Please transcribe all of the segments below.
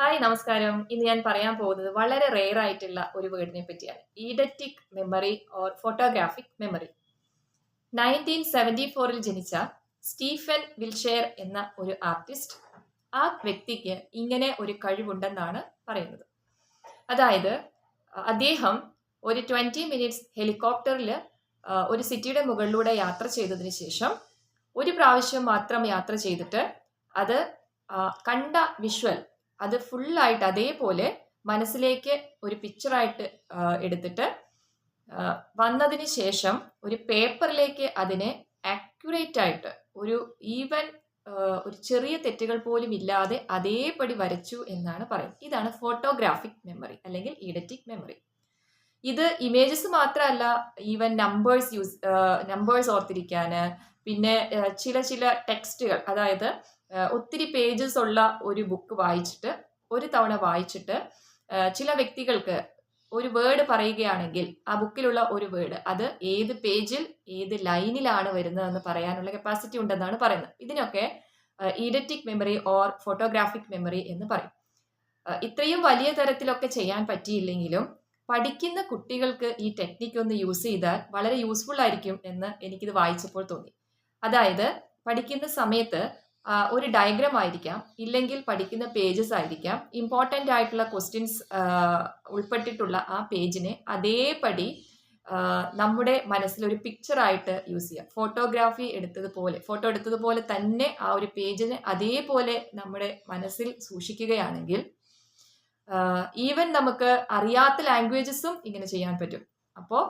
Hi നമസ്കാരം. ഇന്ന് ഞാൻ പറയാൻ പോകുന്നത് വളരെ റെയർ ആയിട്ടുള്ള ഒരു വേർഡിനെ പറ്റിയാണ്. ഈഡറ്റിക് മെമ്മറി ഓർ ഫോട്ടോഗ്രാഫിക് മെമ്മറി. 1974 ജനിച്ച സ്റ്റീഫൻ വിൽഷെയർ എന്ന ഒരു ആർട്ടിസ്റ്റ്, ആ വ്യക്തിക്ക് ഇങ്ങനെ ഒരു കഴിവുണ്ടെന്നാണ് പറയുന്നത്. അതായത് അദ്ദേഹം ഒരു 20 മിനിറ്റ്സ് ഹെലികോപ്റ്ററിൽ ഒരു സിറ്റിയുടെ മുകളിലൂടെ യാത്ര ചെയ്തതിന് ശേഷം ഒരു പ്രാവശ്യം മാത്രം യാത്ര ചെയ്തിട്ട് അത് കണ്ട വിഷ്വൽ അത് ഫുള്ളായിട്ട് അതേപോലെ മനസ്സിലേക്ക് ഒരു പിക്ചറായിട്ട് എടുത്തിട്ട് വന്നതിന് ശേഷം ഒരു പേപ്പറിലേക്ക് അതിനെ ആക്യുറേറ്റ് ആയിട്ട് ഈവൻ ഒരു ചെറിയ തെറ്റുകൾ പോലും ഇല്ലാതെ അതേപടി വരച്ചു എന്നാണ് പറയുന്നത്. ഇതാണ് ഫോട്ടോഗ്രാഫിക് മെമ്മറി അല്ലെങ്കിൽ ഈഡറ്റിക് മെമ്മറി. ഇത് ഇമേജസ് മാത്രമല്ല, ഈവൻ നമ്പേഴ്സ് ഓർത്തിരിക്കാന്, പിന്നെ ചില ടെക്സ്റ്റുകൾ, അതായത് ഒത്തിരി പേജസ് ഉള്ള ഒരു ബുക്ക് വായിച്ചിട്ട് ഒരു തവണ വായിച്ചിട്ട് ചില വ്യക്തികൾക്ക് ഒരു വേർഡ് പറയുകയാണെങ്കിൽ ആ ബുക്കിലുള്ള ഒരു വേർഡ് അത് ഏത് പേജിൽ ഏത് ലൈനിലാണ് വരുന്നതെന്ന് പറയാനുള്ള കപ്പാസിറ്റി ഉണ്ടെന്നാണ് പറയുന്നത്. ഇതിനൊക്കെ ഈഡറ്റിക് മെമ്മറി ഓർ ഫോട്ടോഗ്രാഫിക് മെമ്മറി എന്ന് പറയും. ഇത്രയും വലിയ തരത്തിലൊക്കെ ചെയ്യാൻ പറ്റിയില്ലെങ്കിലും പഠിക്കുന്ന കുട്ടികൾക്ക് ഈ ടെക്നിക്ക് ഒന്ന് യൂസ് ചെയ്താൽ വളരെ യൂസ്ഫുൾ ആയിരിക്കും എന്ന് എനിക്കിത് വായിച്ചപ്പോൾ തോന്നി. അതായത് പഠിക്കുന്ന സമയത്ത് ഒരു ഡയഗ്രാം ആയിരിക്കാം, ഇല്ലെങ്കിൽ പഠിക്കുന്ന പേജസ് ആയിരിക്കാം, ഇമ്പോർട്ടൻ്റ് ആയിട്ടുള്ള ക്വസ്റ്റ്യൻസ് ഉൾപ്പെട്ടിട്ടുള്ള ആ പേജിനെ അതേപടി നമ്മുടെ മനസ്സിൽ ഒരു പിക്ചറായിട്ട് യൂസ് ചെയ്യാം. ഫോട്ടോ എടുത്തതുപോലെ തന്നെ ആ ഒരു പേജിനെ അതേപോലെ നമ്മുടെ മനസ്സിൽ സൂക്ഷിക്കുകയാണെങ്കിൽ ഈവൻ നമുക്ക് അറിയാത്ത ലാംഗ്വേജസും ഇങ്ങനെ ചെയ്യാൻ പറ്റും. അപ്പോൾ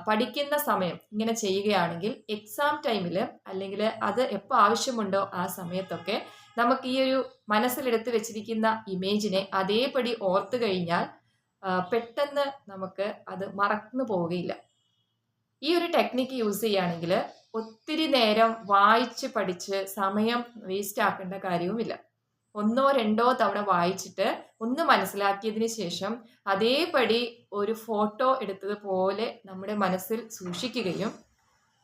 പഠിക്കുന്ന സമയം ഇങ്ങനെ ചെയ്യുകയാണെങ്കിൽ എക്സാം ടൈമിൽ അല്ലെങ്കിൽ അത് എപ്പോൾ ആവശ്യമുണ്ടോ ആ സമയത്തൊക്കെ നമുക്ക് ഈ ഒരു മനസ്സിലെടുത്ത് വെച്ചിരിക്കുന്ന ഇമേജിനെ അതേപടി ഓർത്തു കഴിഞ്ഞാൽ പെട്ടെന്ന് നമുക്ക് അത് മറന്നു പോവുകയില്ല. ഈ ഒരു ടെക്നിക്ക് യൂസ് ചെയ്യുകയാണെങ്കിൽ ഒത്തിരി നേരം വായിച്ച് പഠിച്ച് സമയം വേസ്റ്റ് ആക്കേണ്ട കാര്യവുമില്ല. 1-2 തവണ വായിച്ചിട്ട് ഒന്ന് മനസ്സിലാക്കിയതിന് ശേഷം അതേപടി ഒരു ഫോട്ടോ എടുത്തതുപോലെ നമ്മുടെ മനസ്സിൽ സൂക്ഷിക്കുകയും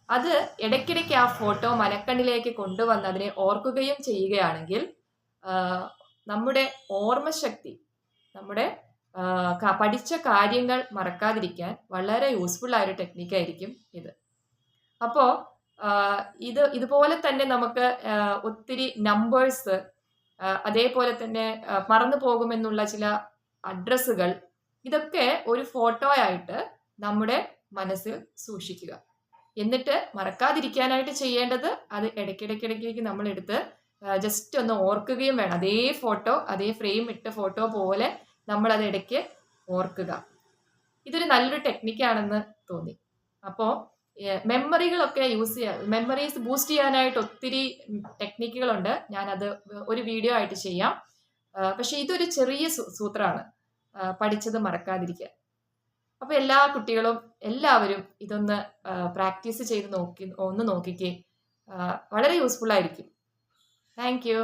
അത് ഇടയ്ക്കിടയ്ക്ക് ആ ഫോട്ടോ മനക്കണ്ണിലേക്ക് കൊണ്ടുവന്ന് അതിനെ ഓർക്കുകയും ചെയ്യുകയാണെങ്കിൽ നമ്മുടെ ഓർമ്മശക്തി, നമ്മുടെ പഠിച്ച കാര്യങ്ങൾ മറക്കാതിരിക്കാൻ വളരെ യൂസ്ഫുൾ ആയൊരു ടെക്നിക്കായിരിക്കും ഇത്. അപ്പോൾ ഇതുപോലെ തന്നെ നമുക്ക് ഒത്തിരി നമ്പേഴ്സ്, അതേപോലെ തന്നെ മറന്നു പോകുമെന്നുള്ള ചില അഡ്രസ്സുകൾ, ഇതൊക്കെ ഒരു ഫോട്ടോ ആയിട്ട് നമ്മുടെ മനസ്സിൽ സൂക്ഷിക്കുക. എന്നിട്ട് മറക്കാതിരിക്കാനായിട്ട് ചെയ്യേണ്ടത് അത് ഇടയ്ക്കിടയ്ക്ക് നമ്മൾ എടുത്ത് ജസ്റ്റ് ഒന്ന് ഓർക്കുകയും വേണം. അതേ ഫോട്ടോ, അതേ ഫ്രെയിം ഇട്ട ഫോട്ടോ പോലെ നമ്മൾ അത് ഇടയ്ക്ക് ഓർക്കുക. ഇതൊരു നല്ലൊരു ടെക്നിക്കാണെന്ന് തോന്നി. അപ്പോൾ മെമ്മറികളൊക്കെ മെമ്മറീസ് ബൂസ്റ്റ് ചെയ്യാനായിട്ട് ഒത്തിരി ടെക്നിക്കുകളുണ്ട്. ഞാനത് ഒരു വീഡിയോ ആയിട്ട് ചെയ്യാം. പക്ഷെ ഇതൊരു ചെറിയ സൂത്രമാണ് പഠിച്ചത് മറക്കാതിരിക്കുക. അപ്പോൾ എല്ലാ കുട്ടികളും എല്ലാവരും ഇതൊന്ന് പ്രാക്ടീസ് ചെയ്ത് നോക്കിക്കേ. വളരെ യൂസ്ഫുൾ ആയിരിക്കും. Thank you.